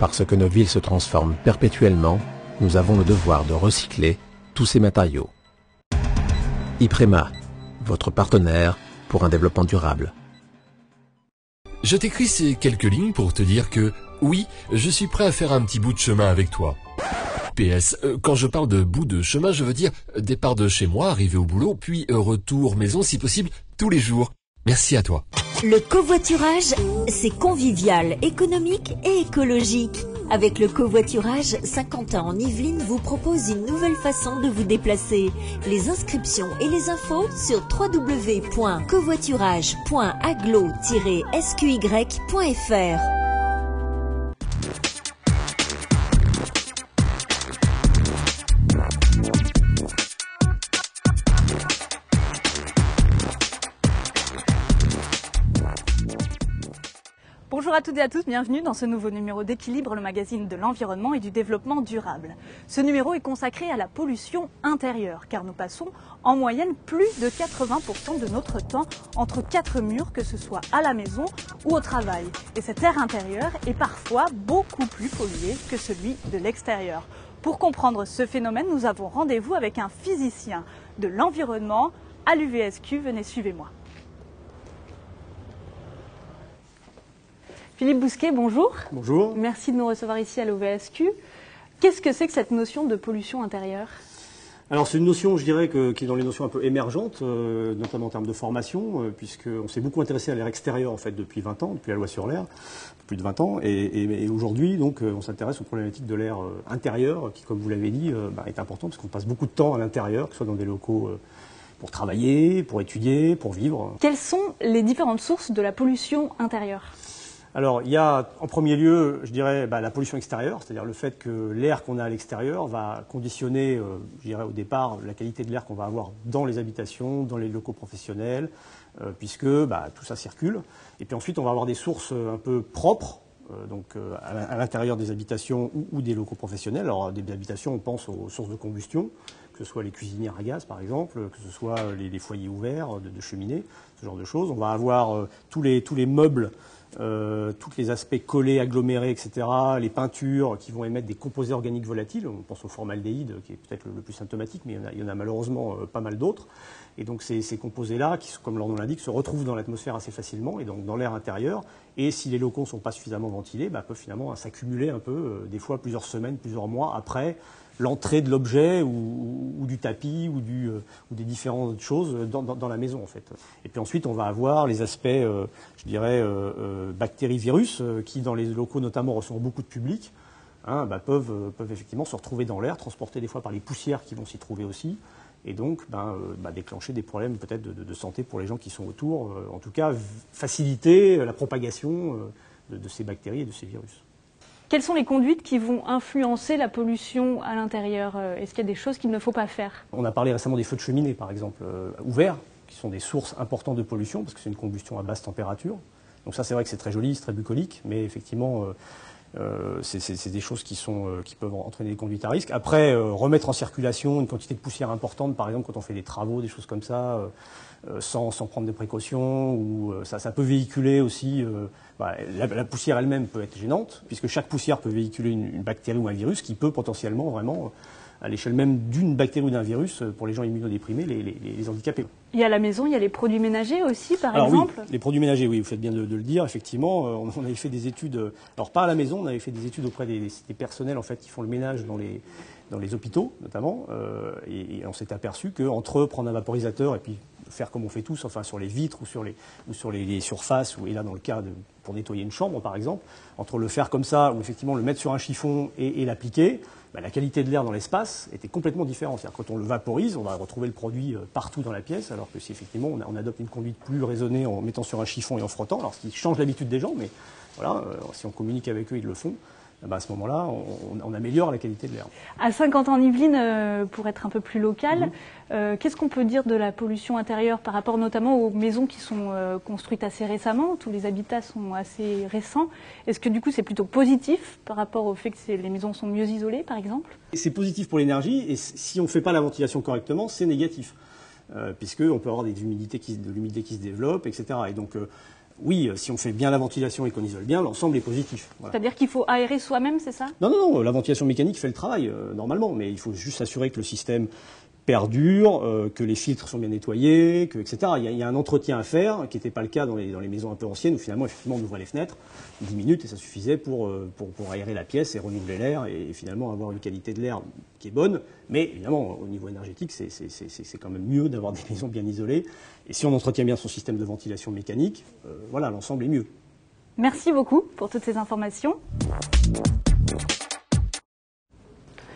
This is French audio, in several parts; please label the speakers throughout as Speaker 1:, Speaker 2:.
Speaker 1: Parce que nos villes se transforment perpétuellement, nous avons le devoir de recycler tous ces matériaux. Iprema, votre partenaire pour un développement durable.
Speaker 2: Je t'écris ces quelques lignes pour te dire que, oui, je suis prêt à faire un petit bout de chemin avec toi. PS, quand je parle de bout de chemin, je veux dire départ de chez moi, arrivé au boulot, puis retour maison si possible, tous les jours. Merci à toi.
Speaker 3: Le covoiturage, c'est convivial, économique et écologique. Avec le covoiturage, Saint-Quentin en Yvelines vous propose une nouvelle façon de vous déplacer. Les inscriptions et les infos sur www.covoiturage.aglo-sqy.fr.
Speaker 4: Bonjour à toutes et à tous, bienvenue dans ce nouveau numéro d'Équilibre, le magazine de l'environnement et du développement durable. Ce numéro est consacré à la pollution intérieure, car nous passons en moyenne plus de 80% de notre temps entre quatre murs, que ce soit à la maison ou au travail. Et cet air intérieur est parfois beaucoup plus pollué que celui de l'extérieur. Pour comprendre ce phénomène, nous avons rendez-vous avec un physicien de l'environnement à l'UVSQ. Venez, suivez-moi. Philippe Bousquet, bonjour.
Speaker 5: Bonjour.
Speaker 4: Merci de nous recevoir ici à l'UVSQ. Qu'est-ce que c'est que cette notion de pollution intérieure ?
Speaker 5: Alors c'est une notion, je dirais, qui est dans les notions un peu émergentes, notamment en termes de formation, puisqu'on s'est beaucoup intéressé à l'air extérieur en fait depuis 20 ans, depuis la loi sur l'air, plus de 20 ans, et aujourd'hui donc on s'intéresse aux problématiques de l'air intérieur, qui, comme vous l'avez dit, est important parce qu'on passe beaucoup de temps à l'intérieur, que ce soit dans des locaux pour travailler, pour étudier, pour vivre.
Speaker 4: Quelles sont les différentes sources de la pollution intérieure ?
Speaker 5: Alors, il y a en premier lieu, je dirais, la pollution extérieure, c'est-à-dire le fait que l'air qu'on a à l'extérieur va conditionner, je dirais au départ, la qualité de l'air qu'on va avoir dans les habitations, dans les locaux professionnels, puisque tout ça circule. Et puis ensuite, on va avoir des sources un peu propres, à l'intérieur des habitations ou des locaux professionnels. Alors, des habitations, on pense aux sources de combustion, que ce soit les cuisinières à gaz, par exemple, que ce soit les foyers ouverts de cheminées, ce genre de choses. On va avoir tous les meubles, tous les aspects collés, agglomérés, etc., les peintures qui vont émettre des composés organiques volatiles. On pense au formaldéhyde, qui est peut-être le plus symptomatique, mais il y en a malheureusement pas mal d'autres. Et donc ces composés-là, qui, comme leur nom l'indique, se retrouvent dans l'atmosphère assez facilement, et donc dans l'air intérieur. Et si les locaux ne sont pas suffisamment ventilés, peuvent finalement s'accumuler un peu, des fois plusieurs semaines, plusieurs mois après l'entrée de l'objet ou du tapis ou des différentes choses dans la maison en fait. Et puis ensuite on va avoir les aspects, je dirais, bactéries, virus, qui dans les locaux notamment reçoivent beaucoup de public, peuvent effectivement se retrouver dans l'air, transportés des fois par les poussières qui vont s'y trouver aussi, et donc déclencher des problèmes peut-être de santé pour les gens qui sont autour, en tout cas faciliter la propagation de ces bactéries et de ces virus.
Speaker 4: Quelles sont les conduites qui vont influencer la pollution à l'intérieur ? Est-ce qu'il y a des choses qu'il ne faut pas faire ?
Speaker 5: On a parlé récemment des feux de cheminée, par exemple, ouverts, qui sont des sources importantes de pollution, parce que c'est une combustion à basse température. Donc ça, c'est vrai que c'est très joli, c'est très bucolique, mais effectivement, c'est des choses qui peuvent entraîner des conduites à risque. Après, remettre en circulation une quantité de poussière importante, par exemple, quand on fait des travaux, des choses comme ça, sans prendre des précautions, ou ça peut véhiculer aussi. La poussière elle-même peut être gênante, puisque chaque poussière peut véhiculer une bactérie ou un virus qui peut potentiellement vraiment, à l'échelle même d'une bactérie ou d'un virus, pour les gens immunodéprimés, les handicaper.
Speaker 4: Il y a la maison, il y a les produits ménagers aussi, par
Speaker 5: alors,
Speaker 4: exemple.
Speaker 5: Oui, les produits ménagers, oui, vous faites bien de le dire. Effectivement, on avait fait des études, alors pas à la maison, on avait fait des études auprès des personnels en fait qui font le ménage dans les hôpitaux notamment, et on s'est aperçu qu'entre prendre un vaporisateur et puis faire comme on fait tous, enfin sur les vitres ou sur les surfaces, et là dans le cas pour nettoyer une chambre par exemple, entre le faire comme ça ou effectivement le mettre sur un chiffon et l'appliquer, la qualité de l'air dans l'espace était complètement différente. C'est-à-dire quand on le vaporise, on va retrouver le produit partout dans la pièce, alors que si effectivement on adopte une conduite plus raisonnée en mettant sur un chiffon et en frottant, alors ce qui change l'habitude des gens, mais voilà, si on communique avec eux, ils le font. À ce moment-là, on améliore la qualité de l'air.
Speaker 4: À Saint-Quentin-en-Yvelines, pour être un peu plus local, qu'est-ce qu'on peut dire de la pollution intérieure par rapport notamment aux maisons qui sont construites assez récemment? Tous les habitats sont assez récents. Est-ce que du coup c'est plutôt positif par rapport au fait que les maisons sont mieux isolées, par exemple?
Speaker 5: C'est positif pour l'énergie, et si on ne fait pas la ventilation correctement, c'est négatif. Puisqu'on peut avoir de l'humidité qui se développe, etc. Et donc, oui, si on fait bien la ventilation et qu'on isole bien, l'ensemble est positif. Voilà.
Speaker 4: C'est-à-dire qu'il faut aérer soi-même, c'est ça?
Speaker 5: Non, la ventilation mécanique fait le travail normalement, mais il faut juste s'assurer que le système perdure, que les filtres sont bien nettoyés, etc. Il y a un entretien à faire, qui n'était pas le cas dans les maisons un peu anciennes, où finalement, effectivement, on ouvrait les fenêtres 10 minutes et ça suffisait pour aérer la pièce et renouveler l'air et finalement avoir une qualité de l'air qui est bonne. Mais évidemment, au niveau énergétique, c'est quand même mieux d'avoir des maisons bien isolées. Et si on entretient bien son système de ventilation mécanique, voilà, l'ensemble est mieux.
Speaker 4: Merci beaucoup pour toutes ces informations.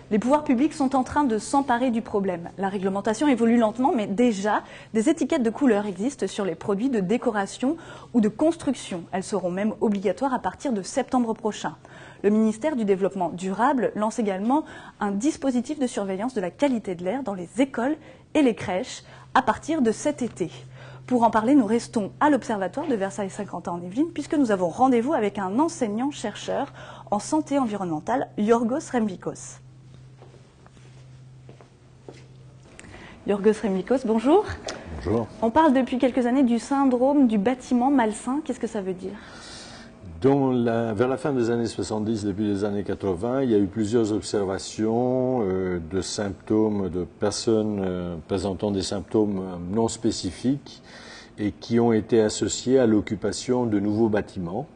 Speaker 4: Les pouvoirs publics sont en train de s'emparer du problème. La réglementation évolue lentement, mais déjà, des étiquettes de couleur existent sur les produits de décoration ou de construction. Elles seront même obligatoires à partir de septembre prochain. Le ministère du Développement durable lance également un dispositif de surveillance de la qualité de l'air dans les écoles et les crèches à partir de cet été. Pour en parler, nous restons à l'Observatoire de Versailles-Saint-Quentin en Yvelines, puisque nous avons rendez-vous avec un enseignant-chercheur en santé environnementale, Yorgos Rembikos. Yorgos Rembikos, bonjour.
Speaker 6: Bonjour.
Speaker 4: On parle depuis quelques années du syndrome du bâtiment malsain. Qu'est-ce que ça veut dire?
Speaker 6: Vers la fin des années 70, début des années 80, il y a eu plusieurs observations de symptômes de personnes présentant des symptômes non spécifiques et qui ont été associés à l'occupation de nouveaux bâtiments.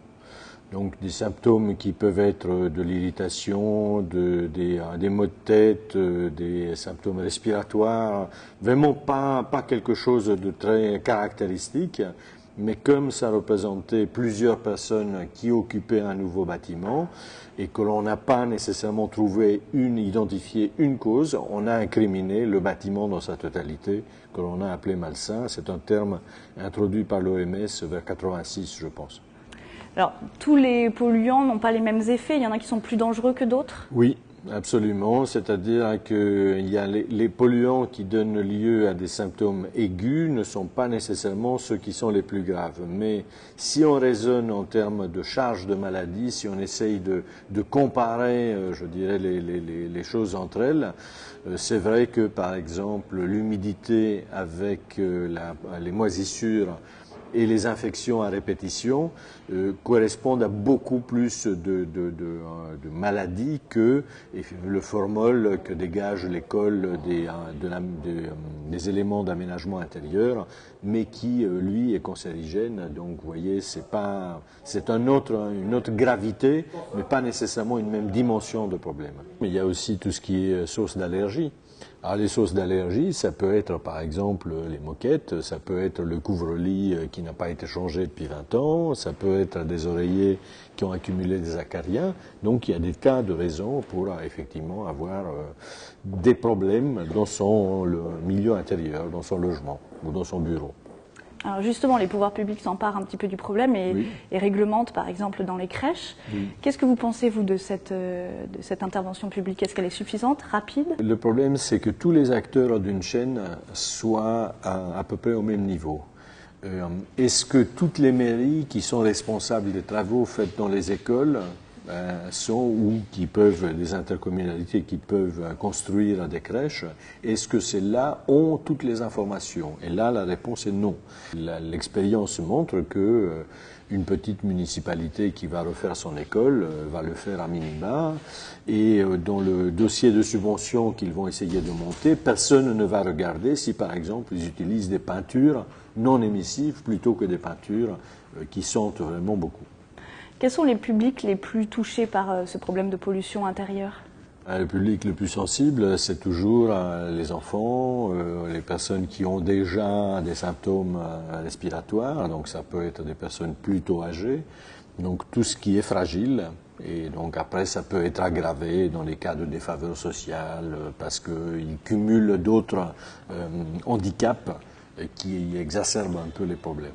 Speaker 6: Donc des symptômes qui peuvent être de l'irritation, des maux de tête, des symptômes respiratoires, vraiment pas quelque chose de très caractéristique, mais comme ça représentait plusieurs personnes qui occupaient un nouveau bâtiment et que l'on n'a pas nécessairement identifié une cause, on a incriminé le bâtiment dans sa totalité, que l'on a appelé malsain. C'est un terme introduit par l'OMS vers 86, je pense.
Speaker 4: Alors, tous les polluants n'ont pas les mêmes effets. Il y en a qui sont plus dangereux que d'autres?
Speaker 6: Oui, absolument. C'est-à-dire que les polluants qui donnent lieu à des symptômes aigus ne sont pas nécessairement ceux qui sont les plus graves. Mais si on raisonne en termes de charge de maladie, si on essaye de comparer, je dirais, les choses entre elles, c'est vrai que, par exemple, l'humidité avec les moisissures et les infections à répétition correspondent à beaucoup plus de maladies que le formol que dégage l'école des éléments d'aménagement intérieur, mais qui, lui, est cancérigène. Donc, vous voyez, c'est une autre gravité, mais pas nécessairement une même dimension de problème. Mais il y a aussi tout ce qui est source d'allergie. Alors les sources d'allergie, ça peut être par exemple les moquettes, ça peut être le couvre-lit qui n'a pas été changé depuis 20 ans, ça peut être des oreillers qui ont accumulé des acariens. Donc il y a des cas de raison pour effectivement avoir des problèmes dans son milieu intérieur, dans son logement ou dans son bureau.
Speaker 4: Alors justement, les pouvoirs publics s'emparent un petit peu du problème et réglementent, par exemple, dans les crèches. Oui. Qu'est-ce que vous pensez, vous, de cette intervention publique? Est-ce qu'elle est suffisante, rapide?
Speaker 6: Le problème, c'est que tous les acteurs d'une chaîne soient à peu près au même niveau. Est-ce que toutes les mairies qui sont responsables des travaux faits dans les écoles des intercommunalités qui peuvent construire des crèches, est-ce que celles-là ont toutes les informations? Et là, la réponse est non. L'expérience montre que une petite municipalité qui va refaire son école va le faire à minima, et dans le dossier de subvention qu'ils vont essayer de monter, personne ne va regarder si, par exemple, ils utilisent des peintures non émissives plutôt que des peintures qui sentent vraiment beaucoup.
Speaker 4: Quels sont les publics les plus touchés par ce problème de pollution intérieure?
Speaker 6: Le public le plus sensible, c'est toujours les enfants, les personnes qui ont déjà des symptômes respiratoires, donc ça peut être des personnes plutôt âgées, donc tout ce qui est fragile, et donc après ça peut être aggravé dans les cas de défaveur sociale parce qu'ils cumulent d'autres handicaps qui exacerbent un peu les problèmes.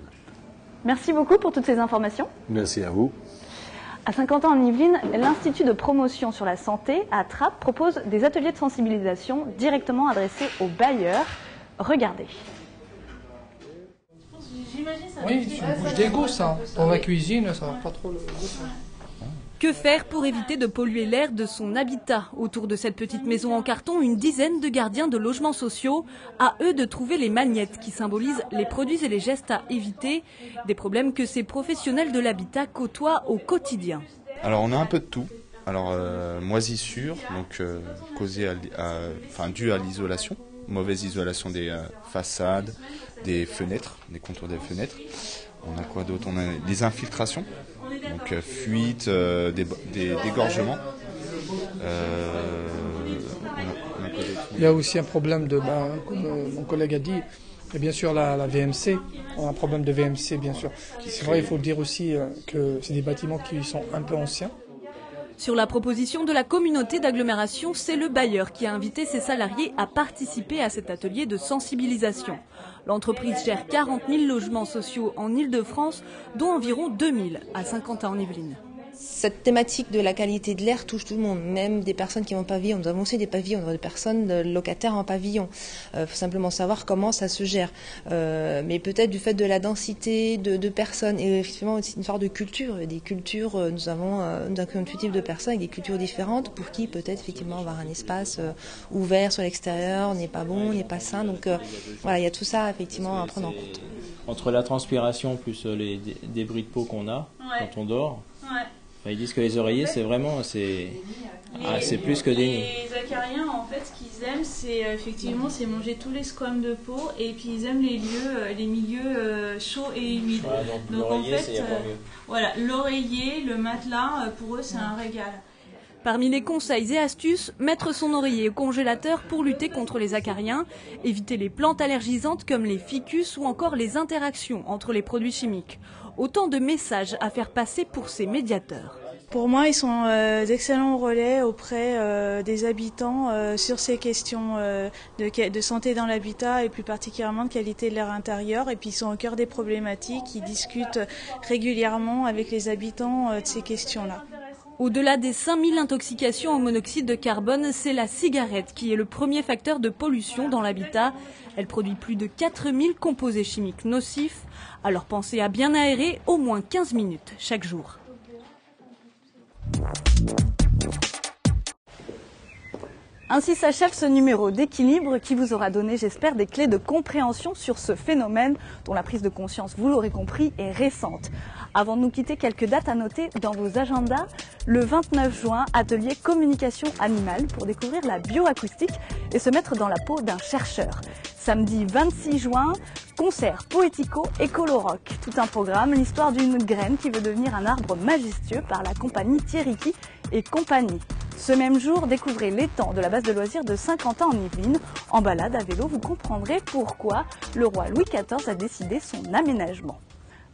Speaker 4: Merci beaucoup pour toutes ces informations.
Speaker 6: Merci à vous.
Speaker 4: À Saint-Quentin en Yvelines, l'Institut de promotion sur la santé à Trappes propose des ateliers de sensibilisation directement adressés aux bailleurs. Regardez.
Speaker 7: Oui, tu bouges des goûts, ça. Dans la cuisine, ça va pas trop le goût. Que faire pour éviter de polluer l'air de son habitat? Autour de cette petite maison en carton, une dizaine de gardiens de logements sociaux. À eux de trouver les magnettes qui symbolisent les produits et les gestes à éviter. Des problèmes que ces professionnels de l'habitat côtoient au quotidien.
Speaker 8: Alors on a un peu de tout. Alors moisissure, donc due à l'isolation, mauvaise isolation des façades, des fenêtres, des contours des fenêtres. On a quoi d'autre? On a des infiltrations, donc fuite, dégorgements.
Speaker 9: Il y a aussi un problème de, comme mon collègue a dit, et bien sûr la VMC. On a un problème de VMC, bien sûr. C'est vrai, il faut dire aussi que c'est des bâtiments qui sont un peu anciens.
Speaker 7: Sur la proposition de la communauté d'agglomération, c'est le bailleur qui a invité ses salariés à participer à cet atelier de sensibilisation. L'entreprise gère 40 000 logements sociaux en Île-de-France, dont environ 2 000 à Saint-Quentin-en-Yvelines.
Speaker 10: Cette thématique de la qualité de l'air touche tout le monde, même des personnes qui ont un pavillon. Nous avons aussi des pavillons, des personnes locataires en pavillon. Faut simplement savoir comment ça se gère. Mais peut-être du fait de la densité de personnes et effectivement aussi une sorte de culture. Des cultures, nous avons un collectif de personnes avec des cultures différentes pour qui peut-être effectivement avoir un espace ouvert sur l'extérieur n'est pas bon, n'est pas sain. Donc voilà, il y a tout ça effectivement à prendre en compte.
Speaker 11: Entre la transpiration plus les débris de peau qu'on a quand on dort. Ils disent que les oreillers, c'est vraiment, c'est plus que des nids.
Speaker 12: Les acariens, en fait, ce qu'ils aiment, c'est effectivement, c'est manger tous les squames de peau, et puis ils aiment les milieux chauds et humides.
Speaker 11: Voilà, donc en fait, c'est mieux.
Speaker 12: Voilà, l'oreiller, le matelas, pour eux, c'est un régal.
Speaker 7: Parmi les conseils et astuces, mettre son oreiller au congélateur pour lutter contre les acariens, éviter les plantes allergisantes comme les ficus ou encore les interactions entre les produits chimiques. Autant de messages à faire passer pour ces médiateurs.
Speaker 12: Pour moi, ils sont d'excellents relais auprès des habitants sur ces questions de santé dans l'habitat et plus particulièrement de qualité de l'air intérieur. Et puis ils sont au cœur des problématiques, ils discutent régulièrement avec les habitants de ces questions-là.
Speaker 7: Au-delà des 5000 intoxications au monoxyde de carbone, c'est la cigarette qui est le premier facteur de pollution dans l'habitat. Elle produit plus de 4000 composés chimiques nocifs. Alors pensez à bien aérer au moins 15 minutes chaque jour.
Speaker 4: Ainsi s'achève ce numéro d'équilibre qui vous aura donné, j'espère, des clés de compréhension sur ce phénomène dont la prise de conscience, vous l'aurez compris, est récente. Avant de nous quitter, quelques dates à noter dans vos agendas. Le 29 juin, atelier communication animale pour découvrir la bioacoustique et se mettre dans la peau d'un chercheur. Samedi 26 juin, concert poético-écolo-rock. Tout un programme, l'histoire d'une graine qui veut devenir un arbre majestueux par la compagnie Thierry et compagnie. Ce même jour, découvrez l'étang de la base de loisirs de Saint-Quentin-en-Yvelines. En balade à vélo, vous comprendrez pourquoi le roi Louis XIV a décidé son aménagement.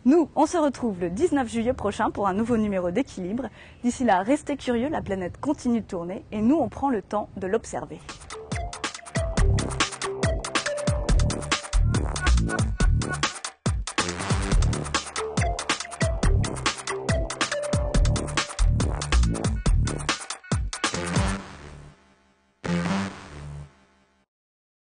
Speaker 4: Nous, on se retrouve le 19 juillet prochain pour un nouveau numéro d'équilibre. D'ici là, restez curieux, la planète continue de tourner et nous, on prend le temps de l'observer.